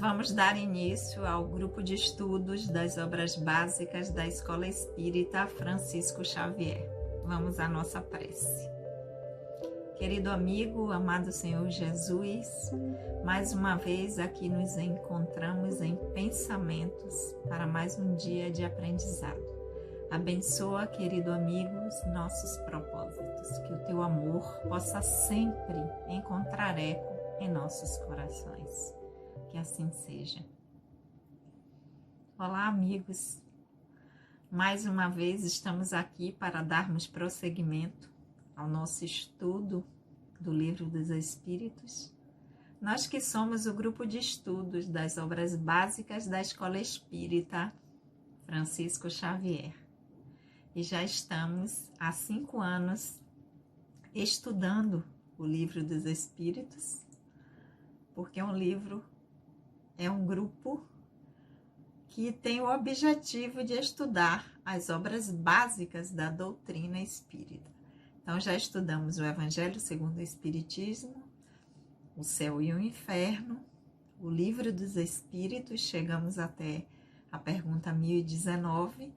Vamos dar início ao grupo de estudos das obras básicas da Escola Espírita Francisco Xavier. Vamos à nossa prece. Querido amigo, amado Senhor Jesus, mais uma vez aqui nos encontramos em pensamentos para mais um dia de aprendizado. Abençoa, querido amigo, os nossos propósitos, que o teu amor possa sempre encontrar eco em nossos corações. Que assim seja. Olá, amigos. Mais uma vez estamos aqui para darmos prosseguimento ao nosso estudo do Livro dos Espíritos. Nós que somos o grupo de estudos das obras básicas da Escola Espírita Francisco Xavier. E já estamos há 5 anos estudando o Livro dos Espíritos, porque é um grupo que tem o objetivo de estudar as obras básicas da doutrina espírita. Então, já estudamos o Evangelho segundo o Espiritismo, o Céu e o Inferno, o Livro dos Espíritos, chegamos até a pergunta 1019.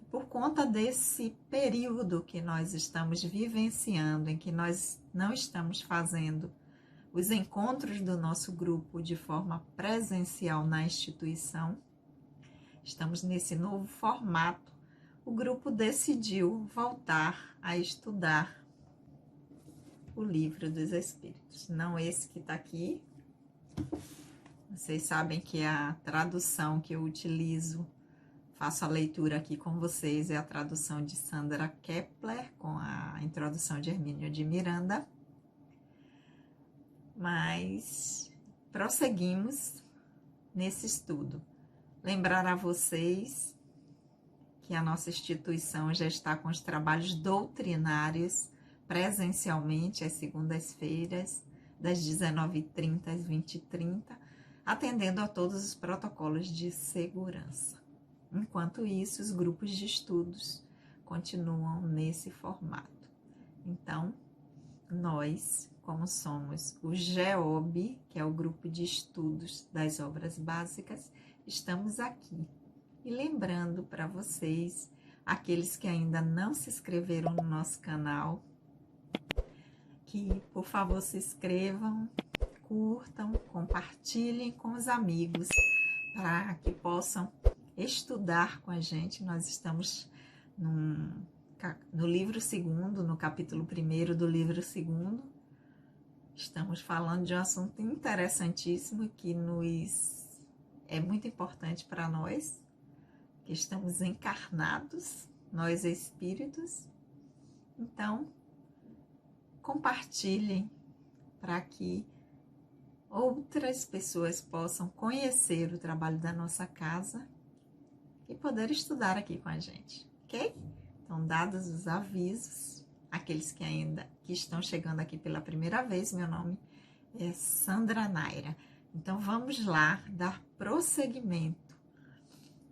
Por conta desse período que nós estamos vivenciando, em que nós não estamos fazendo os encontros do nosso grupo de forma presencial na instituição, estamos nesse novo formato, o grupo decidiu voltar a estudar o Livro dos Espíritos. Não esse que está aqui. Vocês sabem que a tradução que eu utilizo, faço a leitura aqui com vocês, é a tradução de Sandra Kepler, com a introdução de Hermínio de Miranda. Mas prosseguimos nesse estudo. Lembrar a vocês que a nossa instituição já está com os trabalhos doutrinários presencialmente às segundas-feiras, das 19h30 às 20h30, atendendo a todos os protocolos de segurança. Enquanto isso, os grupos de estudos continuam nesse formato. Então, nós, como somos o GEOB, que é o grupo de estudos das obras básicas, estamos aqui. E lembrando para vocês, aqueles que ainda não se inscreveram no nosso canal, que por favor se inscrevam, curtam, compartilhem com os amigos, para que possam estudar com a gente. Nós estamos no livro 2º, no capítulo 1º do livro 2º. Estamos falando de um assunto interessantíssimo que é muito importante para nós, que estamos encarnados, nós espíritos. Então, compartilhem para que outras pessoas possam conhecer o trabalho da nossa casa e poder estudar aqui com a gente, ok? Então, dados os avisos, aqueles que estão chegando aqui pela primeira vez, meu nome é Sandra Naira. Então, vamos lá dar prosseguimento.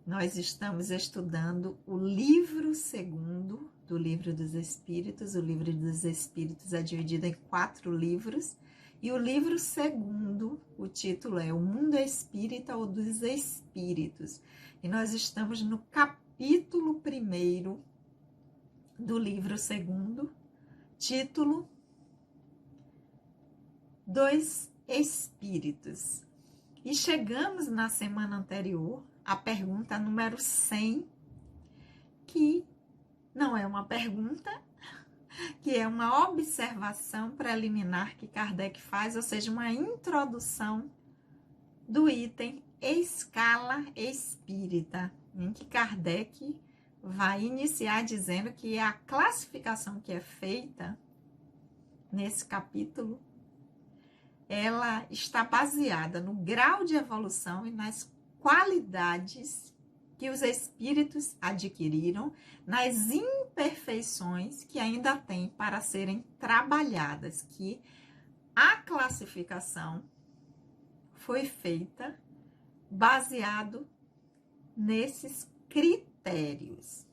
Nós estamos estudando o livro 2º do Livro dos Espíritos. O Livro dos Espíritos é dividido em 4 livros. E o livro 2º, o título é O Mundo Espírita ou dos Espíritos. E nós estamos no capítulo 1º do livro 2º, título Dos Espíritos. E chegamos na semana anterior à pergunta número 100, que não é uma pergunta, que é uma observação preliminar que Kardec faz, ou seja, uma introdução do item Escala Espírita, em que Kardec vai iniciar dizendo que a classificação que é feita nesse capítulo, ela está baseada no grau de evolução e nas qualidades que os espíritos adquiriram, nas imperfeições que ainda têm para serem trabalhadas, que a classificação foi feita baseado nesses critérios.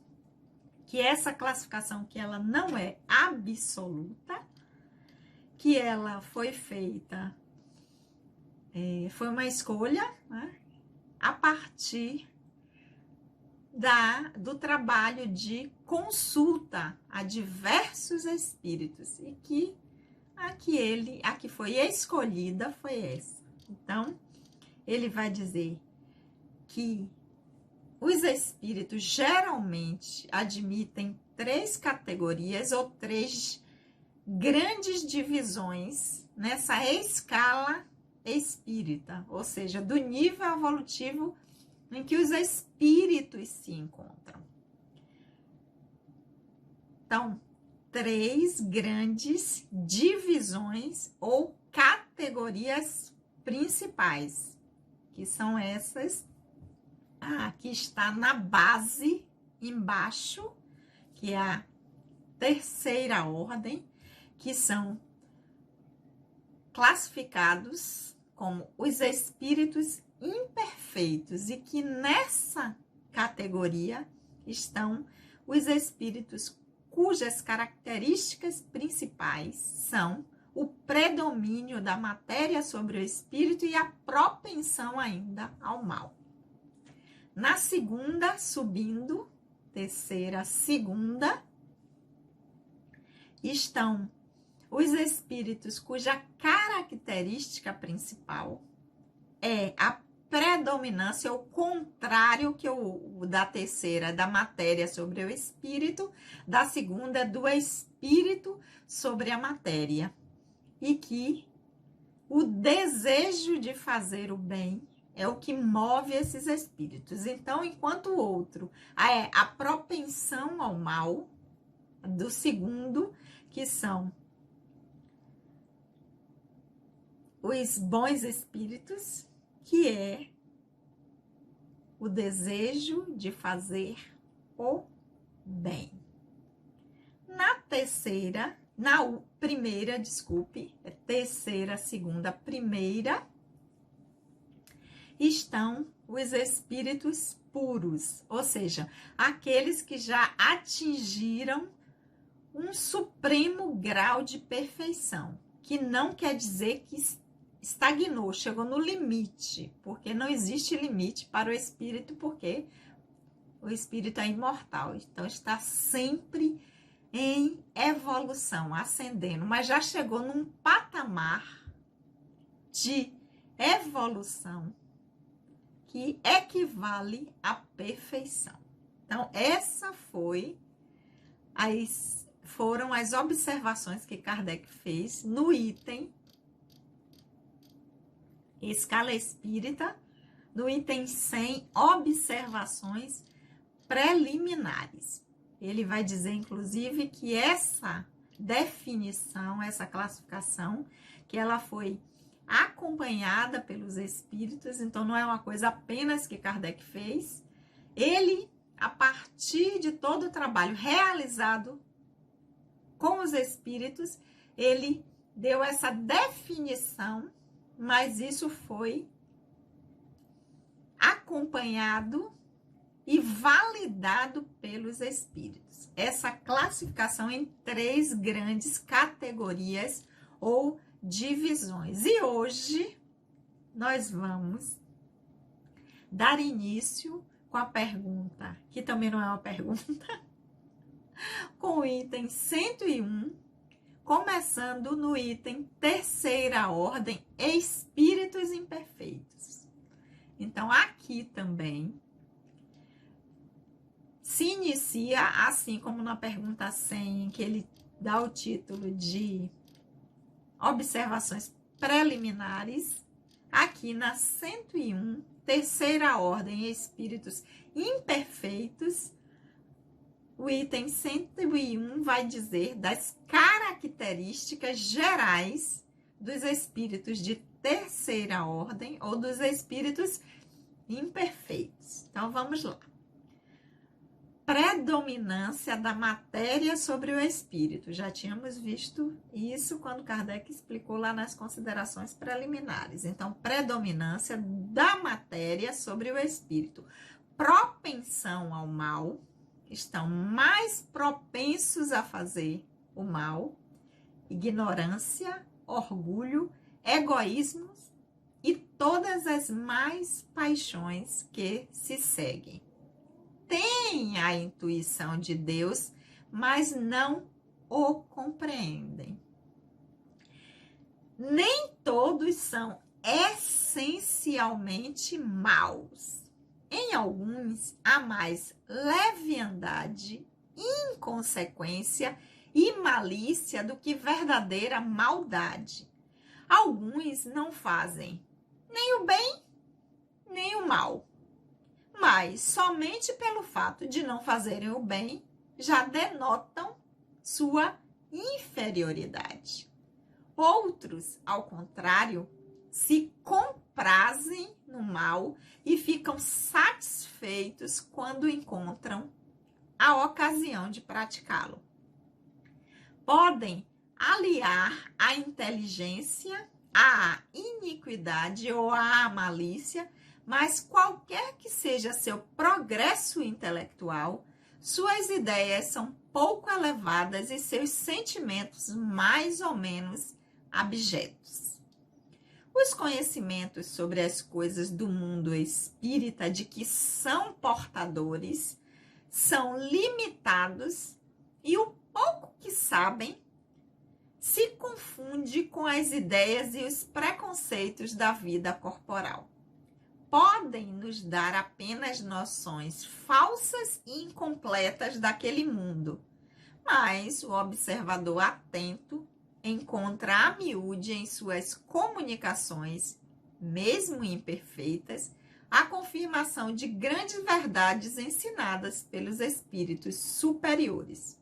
Que essa classificação, que ela não é absoluta, que ela foi feita foi uma escolha, né, a partir do trabalho de consulta a diversos espíritos, e que a que foi escolhida foi essa. Então, ele vai dizer que os espíritos geralmente admitem 3 categorias ou 3 grandes divisões nessa escala espírita, ou seja, do nível evolutivo em que os espíritos se encontram. Então, 3 grandes divisões ou categorias principais, que são essas. Aqui está na base, embaixo, que é a terceira ordem, que são classificados como os espíritos imperfeitos, e que nessa categoria estão os espíritos cujas características principais são o predomínio da matéria sobre o espírito e a propensão ainda ao mal. Na segunda, subindo, terceira, segunda, estão os espíritos cuja característica principal é a predominância, o contrário que o da terceira, da matéria sobre o espírito, da segunda, do espírito sobre a matéria. E que o desejo de fazer o bem é o que move esses espíritos. Então, enquanto o outro é a propensão ao mal, do segundo, que são os bons espíritos, que é o desejo de fazer o bem. Terceira, segunda, primeira, estão os espíritos puros, ou seja, aqueles que já atingiram um supremo grau de perfeição, que não quer dizer que estagnou, chegou no limite, porque não existe limite para o espírito, porque o espírito é imortal, então está sempre em evolução, ascendendo, mas já chegou num patamar de evolução que equivale à perfeição. Então, foram as observações que Kardec fez no item Escala Espírita, no item 100, observações preliminares. Ele vai dizer, inclusive, que essa definição, essa classificação, que ela foi acompanhada pelos espíritos, então não é uma coisa apenas que Kardec fez. Ele, a partir de todo o trabalho realizado com os espíritos, ele deu essa definição, mas isso foi acompanhado e validado pelos espíritos. Essa classificação em 3 grandes categorias ou divisões. E hoje nós vamos dar início com a pergunta, que também não é uma pergunta, com o item 101, começando no item terceira ordem, espíritos imperfeitos. Então, aqui também se inicia, assim como na pergunta 100, que ele dá o título de observações preliminares, aqui na 101, terceira ordem, espíritos imperfeitos, o item 101 vai dizer das características gerais dos espíritos de terceira ordem ou dos espíritos imperfeitos. Então, vamos lá. Predominância da matéria sobre o espírito. Já tínhamos visto isso quando Kardec explicou lá nas considerações preliminares. Então, predominância da matéria sobre o espírito. Propensão ao mal. Estão mais propensos a fazer o mal, ignorância, orgulho, egoísmo e todas as mais paixões que se seguem. Têm a intuição de Deus, mas não o compreendem. Nem todos são essencialmente maus. Em alguns, há mais leviandade, inconsequência e malícia do que verdadeira maldade. Alguns não fazem nem o bem, nem o mal. Mas somente pelo fato de não fazerem o bem, já denotam sua inferioridade. Outros, ao contrário, se comprazem no mal e ficam satisfeitos quando encontram a ocasião de praticá-lo. Podem aliar a inteligência à iniquidade ou à malícia, mas qualquer que seja seu progresso intelectual, suas ideias são pouco elevadas e seus sentimentos mais ou menos abjetos. Os conhecimentos sobre as coisas do mundo espírita de que são portadores são limitados e o pouco que sabem se confunde com as ideias e os preconceitos da vida corporal. Podem nos dar apenas noções falsas e incompletas daquele mundo, mas o observador atento encontra a miúde em suas comunicações, mesmo imperfeitas, a confirmação de grandes verdades ensinadas pelos espíritos superiores.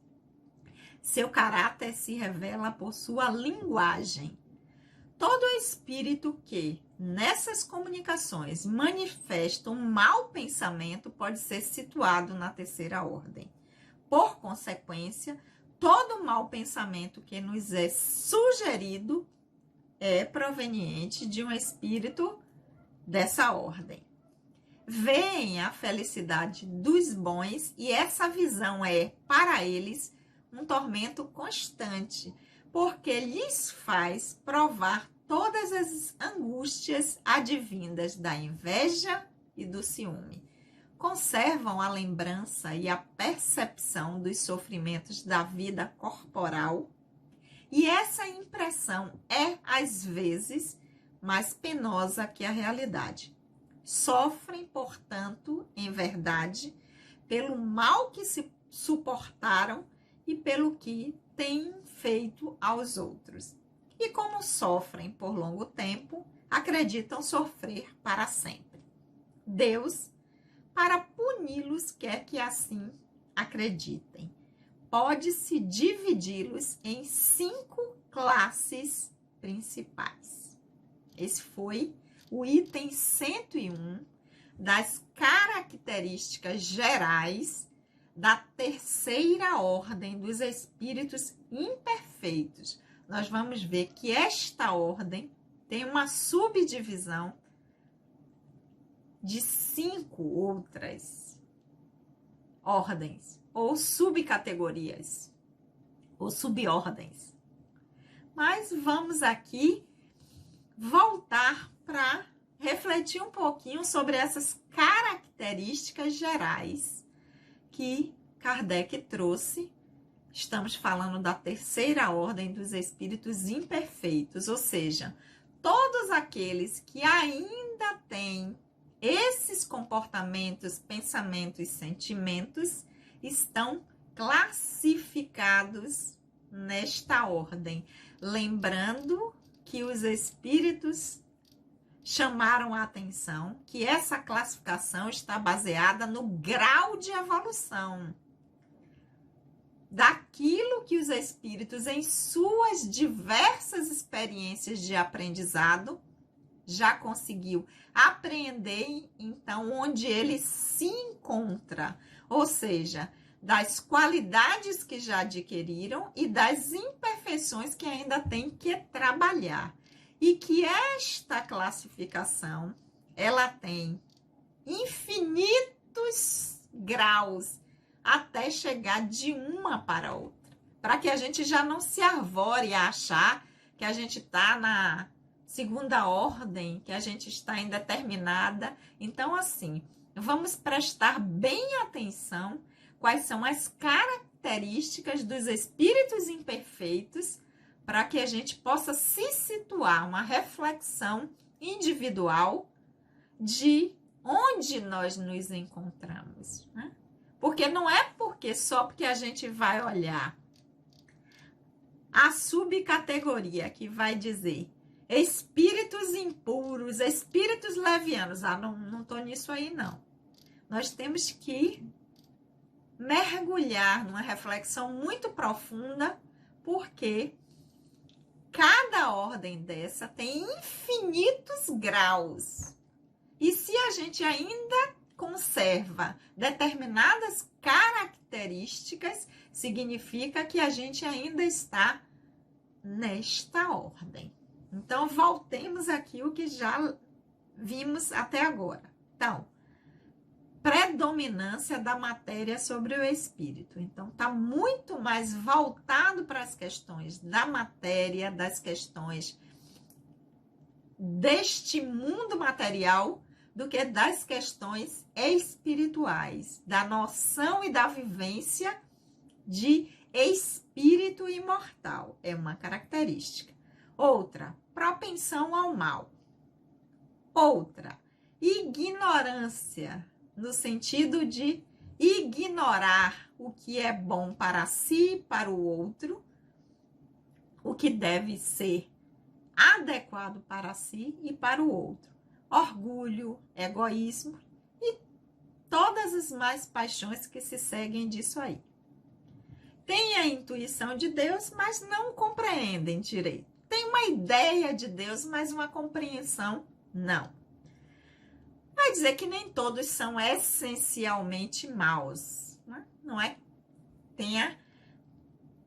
Seu caráter se revela por sua linguagem. Todo espírito que, nessas comunicações, manifesta um mau pensamento pode ser situado na terceira ordem. Por consequência, todo mau pensamento que nos é sugerido é proveniente de um espírito dessa ordem. Veem a felicidade dos bons e essa visão é, para eles, um tormento constante, porque lhes faz provar todas as angústias advindas da inveja e do ciúme. Conservam a lembrança e a percepção dos sofrimentos da vida corporal, e essa impressão é, às vezes, mais penosa que a realidade. Sofrem, portanto, em verdade, pelo mal que se suportaram e pelo que têm feito aos outros. E como sofrem por longo tempo, acreditam sofrer para sempre. Deus, para puni-los, quer que assim acreditem. Pode-se dividi-los em 5 classes principais. Esse foi o item 101 das características gerais da terceira ordem dos espíritos imperfeitos. Nós vamos ver que esta ordem tem uma subdivisão de 5 outras ordens, ou subcategorias, ou subordens. Mas vamos aqui voltar para refletir um pouquinho sobre essas características gerais que Kardec trouxe. Estamos falando da terceira ordem dos espíritos imperfeitos, ou seja, todos aqueles que ainda têm esses comportamentos, pensamentos e sentimentos estão classificados nesta ordem. Lembrando que os espíritos chamaram a atenção que essa classificação está baseada no grau de evolução daquilo que os espíritos, em suas diversas experiências de aprendizado, já conseguiu apreender, então, onde ele se encontra, ou seja, das qualidades que já adquiriram e das imperfeições que ainda tem que trabalhar. E que esta classificação, ela tem infinitos graus até chegar de uma para outra, para que a gente já não se arvore a achar que a gente está na segunda ordem, que a gente está indeterminada. Então, assim, vamos prestar bem atenção quais são as características dos espíritos imperfeitos para que a gente possa se situar, uma reflexão individual de onde nós nos encontramos, né? Porque não é só porque a gente vai olhar a subcategoria que vai dizer espíritos impuros, espíritos levianos. Não tô nisso aí, não. Nós temos que mergulhar numa reflexão muito profunda, porque cada ordem dessa tem infinitos graus. E se a gente ainda conserva determinadas características, significa que a gente ainda está nesta ordem. Então, voltemos aqui o que já vimos até agora. Então, predominância da matéria sobre o espírito. Então, está muito mais voltado para as questões da matéria, das questões deste mundo material, do que das questões espirituais, da noção e da vivência de espírito imortal. É uma característica. Outra, propensão ao mal. Outra, ignorância, no sentido de ignorar o que é bom para si e para o outro, o que deve ser adequado para si e para o outro. Orgulho, egoísmo e todas as mais paixões que se seguem disso aí. Tem a intuição de Deus, mas não compreendem direito. Tem uma ideia de Deus, mas uma compreensão não. Vai dizer que nem todos são essencialmente maus, né? Não é?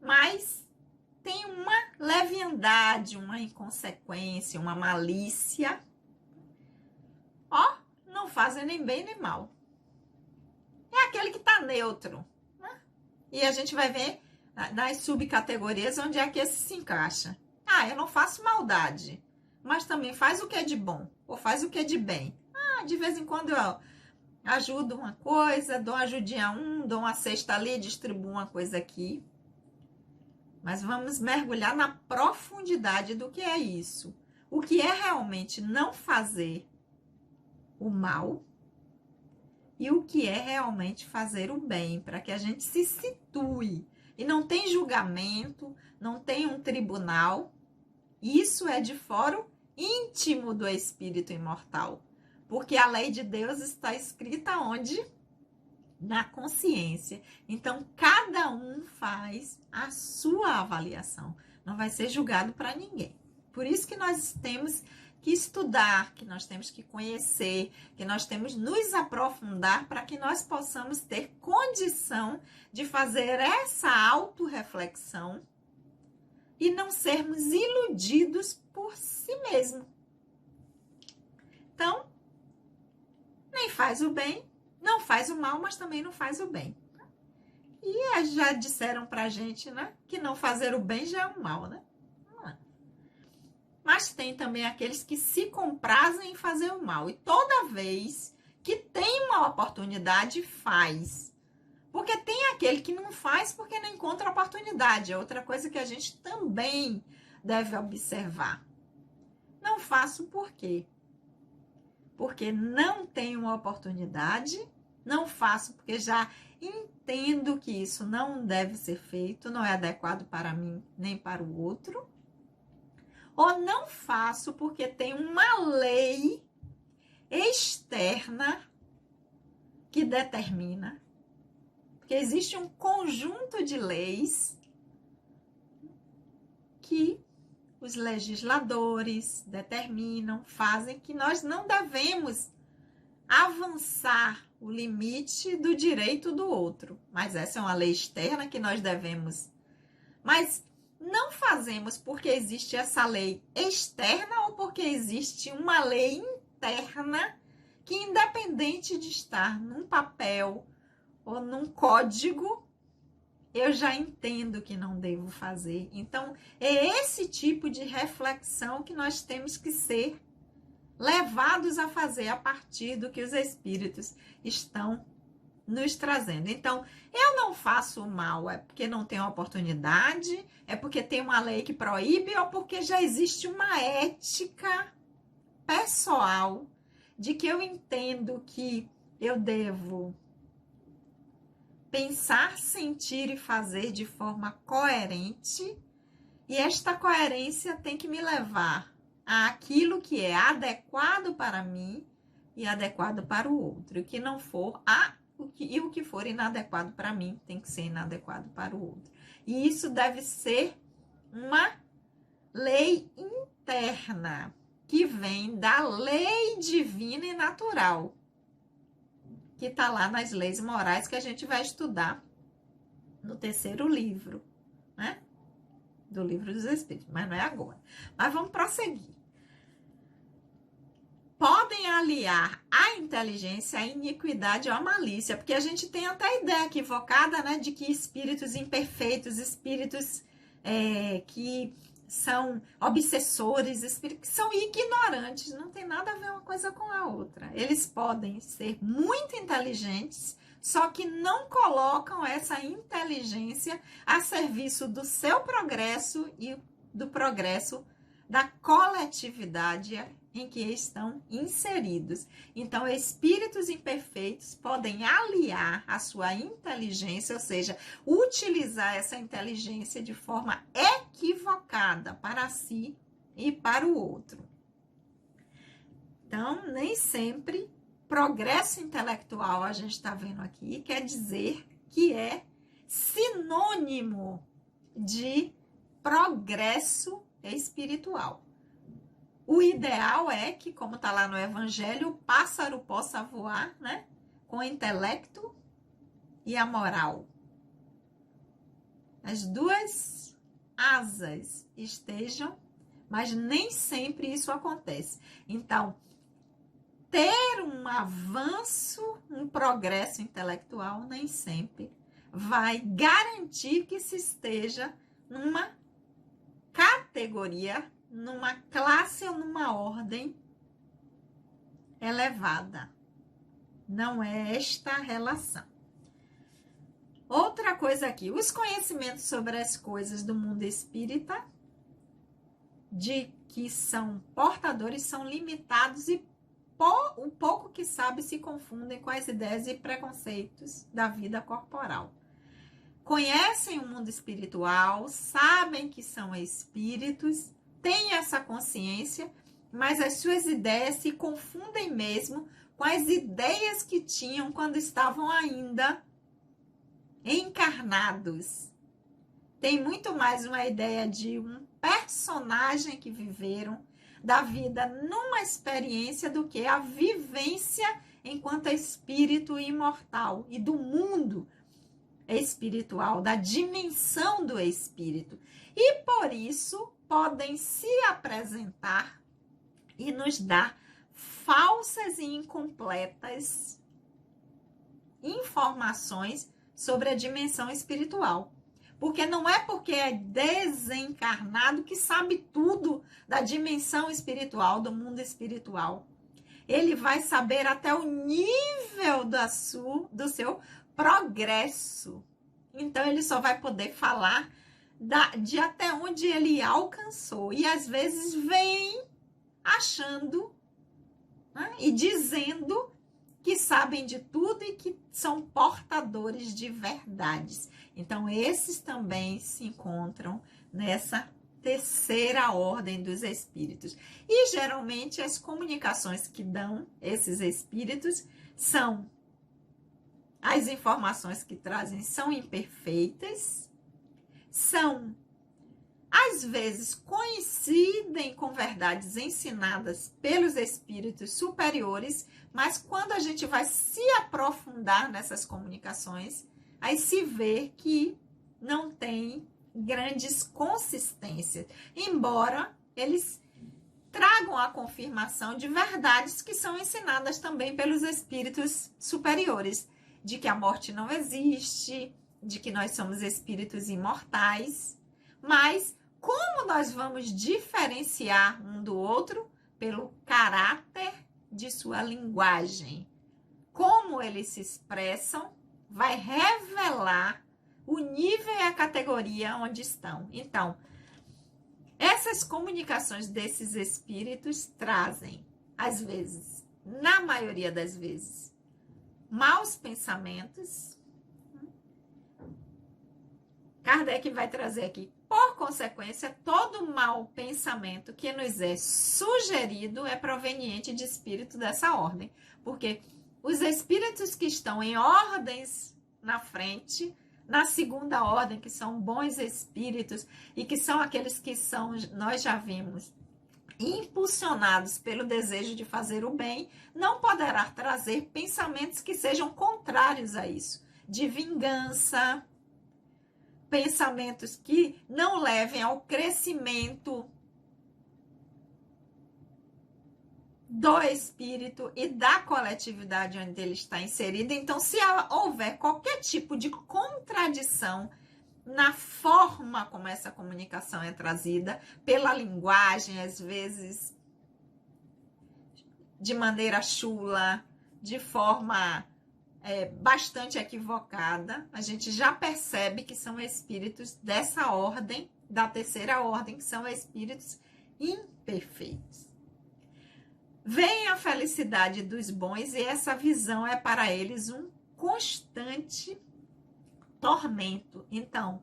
Mas tem uma leviandade, uma inconsequência, uma malícia. Ó, não fazem nem bem nem mal. É aquele que está neutro, né? E a gente vai ver nas subcategorias onde é que esse se encaixa. Ah, eu não faço maldade, mas também faz o que é de bom, ou faz o que é de bem. Ah, de vez em quando eu ajudo uma coisa, dou uma ajudinha a dou uma cesta ali, distribuo uma coisa aqui. Mas vamos mergulhar na profundidade do que é isso. O que é realmente não fazer o mal e o que é realmente fazer o bem, para que a gente se situe. E não tem julgamento, não tem um tribunal. Isso é de fórum íntimo do espírito imortal. Porque a lei de Deus está escrita onde? Na consciência. Então, cada um faz a sua avaliação. Não vai ser julgado para ninguém. Por isso que nós temos que estudar, que nós temos que conhecer, que nós temos que nos aprofundar para que nós possamos ter condição de fazer essa autorreflexão e não sermos iludidos por si mesmo. Então, nem faz o bem, não faz o mal, mas também não faz o bem. E já disseram pra gente, né, que não fazer o bem já é um mal, né? Mas tem também aqueles que se comprazem em fazer o mal. E toda vez que tem uma oportunidade, faz. Porque tem aquele que não faz porque não encontra oportunidade. É outra coisa que a gente também deve observar. Não faço por quê? Porque não tenho uma oportunidade. Não faço porque já entendo que isso não deve ser feito. Não é adequado para mim nem para o outro. Ou não faço porque tem uma lei externa que determina. Porque existe um conjunto de leis que os legisladores determinam, fazem que nós não devemos avançar o limite do direito do outro. Mas essa é uma lei externa que nós devemos. Mas não fazemos porque existe essa lei externa ou porque existe uma lei interna que, independente de estar num papel ou num código, eu já entendo que não devo fazer. Então, é esse tipo de reflexão que nós temos que ser levados a fazer a partir do que os espíritos estão nos trazendo. Então, eu não faço o mal, é porque não tenho oportunidade, é porque tem uma lei que proíbe ou porque já existe uma ética pessoal de que eu entendo que eu devo pensar, sentir e fazer de forma coerente, e esta coerência tem que me levar àquilo que é adequado para mim e adequado para o outro. E o que não for, o que for inadequado para mim tem que ser inadequado para o outro. E isso deve ser uma lei interna que vem da lei divina e natural, que está lá nas leis morais que a gente vai estudar no terceiro livro, né? Do Livro dos Espíritos, mas não é agora. Mas vamos prosseguir. Podem aliar a inteligência à iniquidade ou à malícia, porque a gente tem até a ideia equivocada, né, de que espíritos imperfeitos, espíritos que são obsessores, espíritos que são ignorantes, não tem nada a ver uma coisa com a outra. Eles podem ser muito inteligentes, só que não colocam essa inteligência a serviço do seu progresso e do progresso da coletividade em que estão inseridos. Então, espíritos imperfeitos podem aliar a sua inteligência, ou seja, utilizar essa inteligência de forma equivocada para si e para o outro. Então, nem sempre progresso intelectual, a gente está vendo aqui, quer dizer que é sinônimo de progresso espiritual. O ideal é que, como está lá no Evangelho, o pássaro possa voar, né, com o intelecto e a moral. As duas asas estejam, mas nem sempre isso acontece. Então, ter um avanço, um progresso intelectual, nem sempre vai garantir que se esteja numa categoria, numa classe ou numa ordem elevada. Não é esta a relação. Outra coisa aqui, os conhecimentos sobre as coisas do mundo espírita, de que são portadores, são limitados e o pouco que sabe se confundem com as ideias e preconceitos da vida corporal. Conhecem o mundo espiritual, sabem que são espíritos, têm essa consciência, mas as suas ideias se confundem mesmo com as ideias que tinham quando estavam ainda encarnados. Tem muito mais uma ideia de um personagem que viveram, da vida numa experiência, do que a vivência enquanto espírito imortal e do mundo espiritual, da dimensão do espírito. E por isso podem se apresentar e nos dar falsas e incompletas informações sobre a dimensão espiritual. Porque não é porque é desencarnado que sabe tudo da dimensão espiritual, do mundo espiritual. Ele vai saber até o nível do seu progresso. Então, ele só vai poder falar de até onde ele alcançou. E, às vezes, vem achando, né, e dizendo que sabem de tudo e que são portadores de verdades. Então, esses também se encontram nessa terceira ordem dos espíritos. E, geralmente, as comunicações que dão esses espíritos são... As informações que trazem são imperfeitas, às vezes, coincidem com verdades ensinadas pelos espíritos superiores, mas quando a gente vai se aprofundar nessas comunicações, aí se vê que não tem grandes consistências, embora eles tragam a confirmação de verdades que são ensinadas também pelos espíritos superiores, de que a morte não existe, de que nós somos espíritos imortais, mas como nós vamos diferenciar um do outro? Pelo caráter de sua linguagem. Como eles se expressam vai revelar o nível e a categoria onde estão. Então, essas comunicações desses espíritos trazem, às vezes, na maioria das vezes, maus pensamentos. Kardec vai trazer aqui, por consequência, todo mau pensamento que nos é sugerido é proveniente de espírito dessa ordem. Porque os espíritos que estão em ordens na frente, na segunda ordem, que são bons espíritos e que são aqueles que são, nós já vimos, impulsionados pelo desejo de fazer o bem, não poderá trazer pensamentos que sejam contrários a isso, de vingança, pensamentos que não levem ao crescimento do espírito e da coletividade onde ele está inserido. Então, se houver qualquer tipo de contradição na forma como essa comunicação é trazida, pela linguagem, às vezes de maneira chula, de forma bastante equivocada, a gente já percebe que são espíritos dessa ordem, da terceira ordem, que são espíritos imperfeitos. Vem a felicidade dos bons e essa visão é para eles um constante tormento. Então,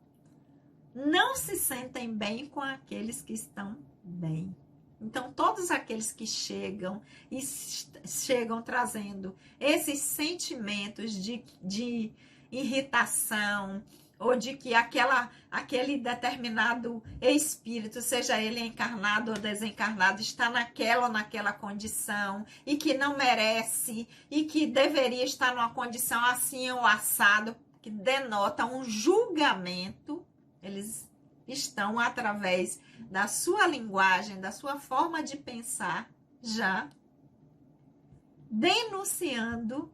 não se sentem bem com aqueles que estão bem. Então, todos aqueles que chegam e chegam trazendo esses sentimentos de irritação ou de que aquele determinado espírito, seja ele encarnado ou desencarnado, está naquela ou naquela condição e que não merece e que deveria estar numa condição assim ou assado, que denota um julgamento, eles estão, através da sua linguagem, da sua forma de pensar, já denunciando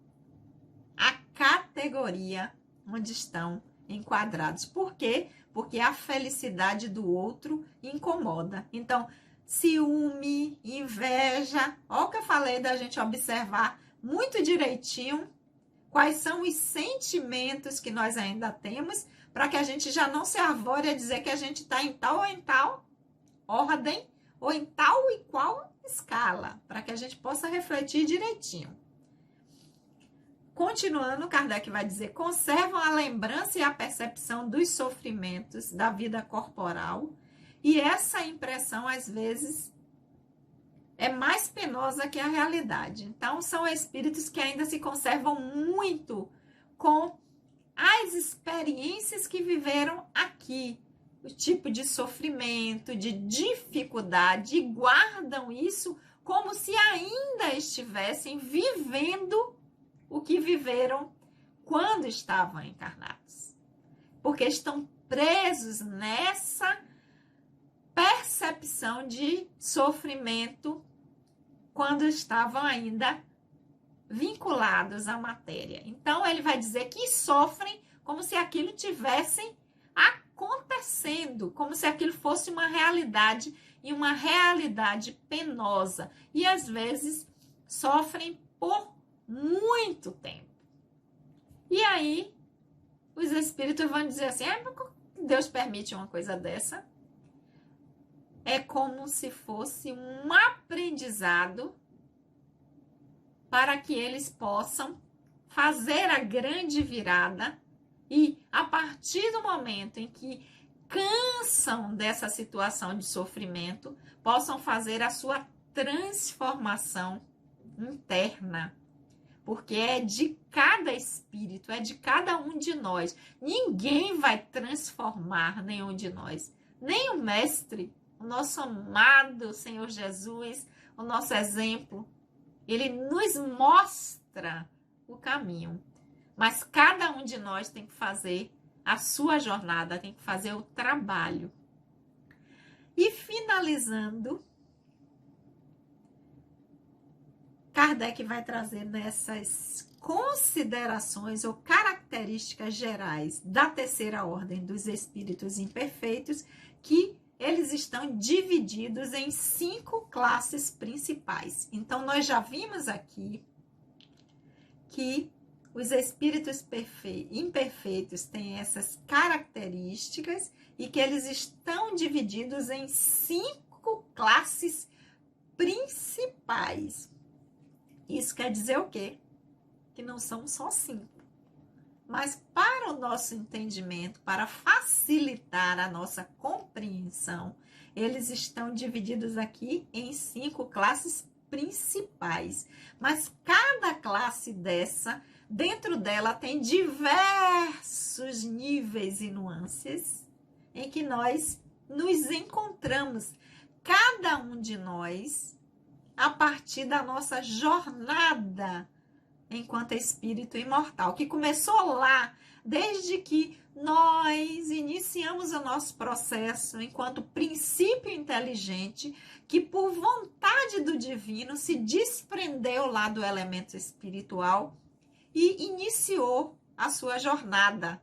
a categoria onde estão enquadrados. Por quê? Porque a felicidade do outro incomoda. Então, ciúme, inveja, olha o que eu falei da gente observar muito direitinho quais são os sentimentos que nós ainda temos, para que a gente já não se arvore a dizer que a gente está em tal ou em tal ordem, ou em tal e qual escala, para que a gente possa refletir direitinho. Continuando, Kardec vai dizer, conservam a lembrança e a percepção dos sofrimentos da vida corporal, e essa impressão, às vezes, é mais penosa que a realidade. Então, são espíritos que ainda se conservam muito com as experiências que viveram aqui, o tipo de sofrimento, de dificuldade, e guardam isso como se ainda estivessem vivendo o que viveram quando estavam encarnados. Porque estão presos nessa percepção de sofrimento quando estavam ainda vinculados à matéria. Então, ele vai dizer que sofrem como se aquilo tivesse acontecendo, como se aquilo fosse uma realidade e uma realidade penosa. E, às vezes, sofrem por muito tempo. E aí, os espíritos vão dizer assim, Deus permite uma coisa dessa? É como se fosse um aprendizado para que eles possam fazer a grande virada e, a partir do momento em que cansam dessa situação de sofrimento, possam fazer a sua transformação interna. Porque é de cada espírito, é de cada um de nós. Ninguém vai transformar nenhum de nós. Nem o Mestre, o nosso amado Senhor Jesus, o nosso exemplo, ele nos mostra o caminho. Mas cada um de nós tem que fazer a sua jornada, tem que fazer o trabalho. E finalizando, Kardec vai trazer nessas considerações ou características características gerais da terceira ordem dos espíritos imperfeitos, que eles estão divididos em 5 classes principais. Então, nós já vimos aqui que os espíritos imperfeitos têm essas características e que eles estão divididos em 5 classes principais. Isso quer dizer o quê? Que não são só 5. Mas para o nosso entendimento, para facilitar a nossa compreensão, eles estão divididos aqui em 5 classes principais. Mas cada classe dessa, dentro dela tem diversos níveis e nuances em que nós nos encontramos, cada um de nós, a partir da nossa jornada enquanto espírito imortal, que começou lá, desde que nós iniciamos o nosso processo enquanto princípio inteligente, que por vontade do divino se desprendeu lá do elemento espiritual e iniciou a sua jornada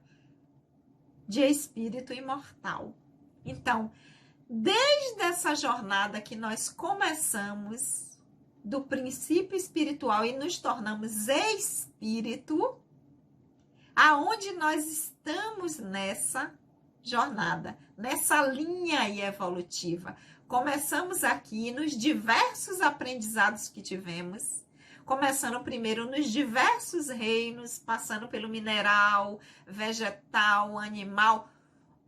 de espírito imortal. Então, desde essa jornada que nós começamos do princípio espiritual e nos tornamos espírito, aonde nós estamos nessa jornada, nessa linha evolutiva. Começamos aqui nos diversos aprendizados que tivemos, começando primeiro nos diversos reinos, passando pelo mineral, vegetal, animal,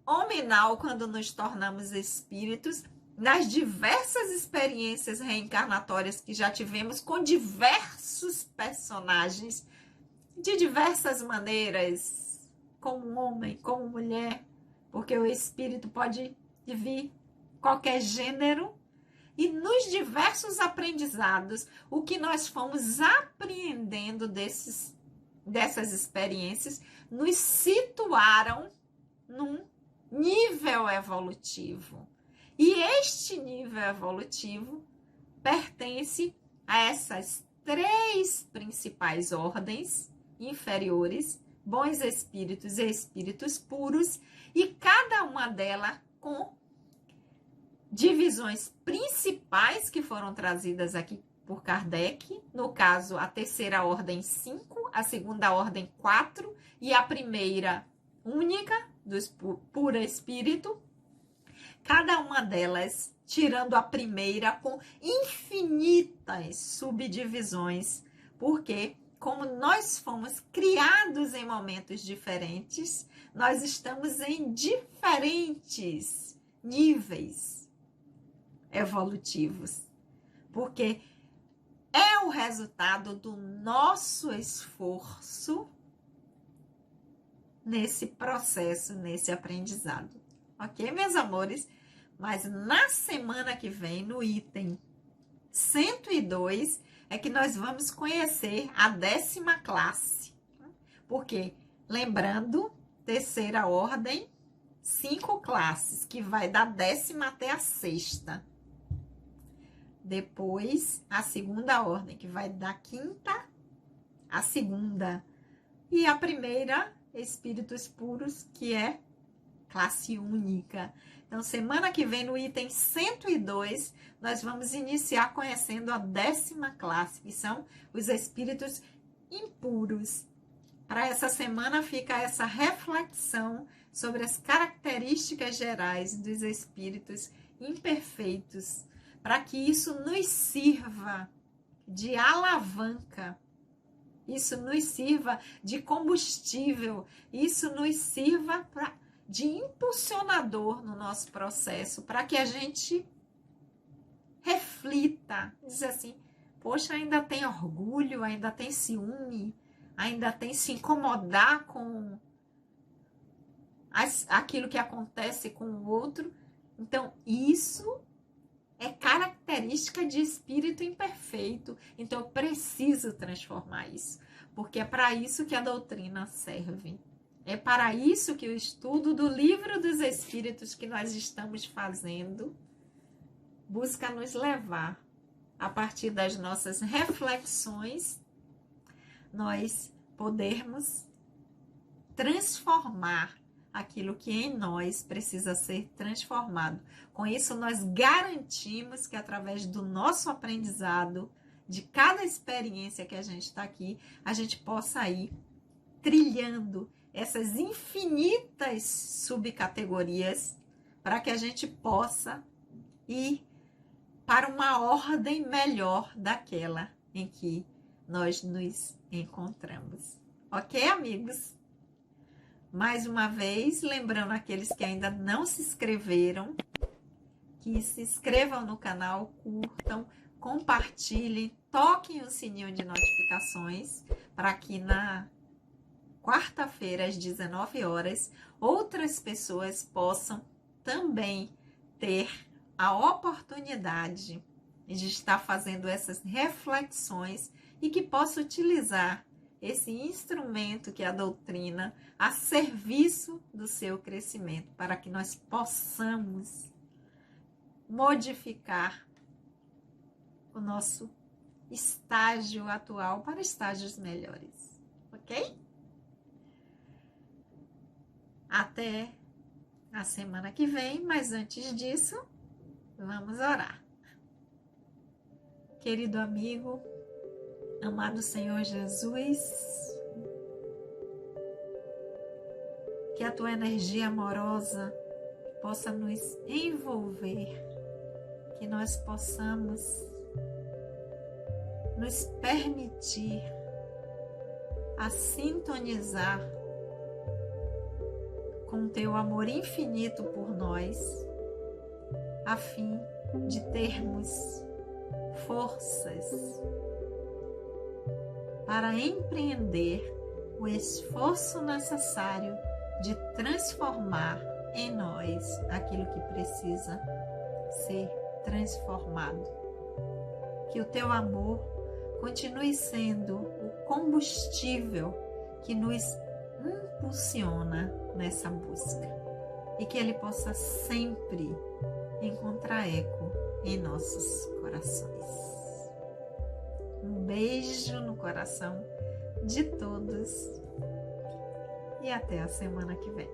hominal, quando nos tornamos espíritos, nas diversas experiências reencarnatórias que já tivemos com diversos personagens, de diversas maneiras, como homem, como mulher, porque o espírito pode vir qualquer gênero, e nos diversos aprendizados, o que nós fomos apreendendo dessas experiências, nos situaram num nível evolutivo. E este nível evolutivo pertence a essas 3 principais ordens inferiores, bons espíritos e espíritos puros, e cada uma delas com divisões principais que foram trazidas aqui por Kardec, no caso a terceira ordem 5, a segunda ordem 4 e a primeira única, dos puro espírito, cada uma delas tirando a primeira com infinitas subdivisões, porque como nós fomos criados em momentos diferentes, nós estamos em diferentes níveis evolutivos, porque é o resultado do nosso esforço nesse processo, nesse aprendizado. Ok, meus amores? Mas na semana que vem, no item 102, é que nós vamos conhecer a 10ª classe. Porque, lembrando, terceira ordem, 5 classes, que vai da 10ª até a 6ª. Depois, a segunda ordem, que vai da 5ª à 2ª. E a primeira, espíritos puros, que é classe única. Então, semana que vem, no item 102, nós vamos iniciar conhecendo a 10ª classe, que são os espíritos impuros. Para essa semana fica essa reflexão sobre as características gerais dos espíritos imperfeitos, para que isso nos sirva de alavanca, isso nos sirva de combustível, isso nos sirva de impulsionador no nosso processo, para que a gente reflita, diz assim, poxa, ainda tem orgulho, ainda tem ciúme, ainda tem se incomodar com aquilo que acontece com o outro. Então, isso é característica de espírito imperfeito. Então, eu preciso transformar isso, porque é para isso que a doutrina serve. É para isso que o estudo do Livro dos Espíritos que nós estamos fazendo busca nos levar, a partir das nossas reflexões, nós podermos transformar aquilo que em nós precisa ser transformado. Com isso, nós garantimos que através do nosso aprendizado, de cada experiência que a gente está aqui, a gente possa ir trilhando essas infinitas subcategorias para que a gente possa ir para uma ordem melhor daquela em que nós nos encontramos. Ok, amigos? Mais uma vez, lembrando aqueles que ainda não se inscreveram, que se inscrevam no canal, curtam, compartilhem, toquem o sininho de notificações para que na quarta-feira, às 19 horas, outras pessoas possam também ter a oportunidade de estar fazendo essas reflexões e que possa utilizar esse instrumento que é a doutrina a serviço do seu crescimento, para que nós possamos modificar o nosso estágio atual para estágios melhores, ok? Até a semana que vem, mas antes disso, vamos orar. Querido amigo, amado Senhor Jesus, que a tua energia amorosa possa nos envolver, que nós possamos nos permitir a sintonizar com teu amor infinito por nós, a fim de termos forças para empreender o esforço necessário de transformar em nós aquilo que precisa ser transformado. Que o teu amor continue sendo o combustível que nos impulsiona nessa busca e que ele possa sempre encontrar eco em nossos corações. Um beijo no coração de todos e até a semana que vem.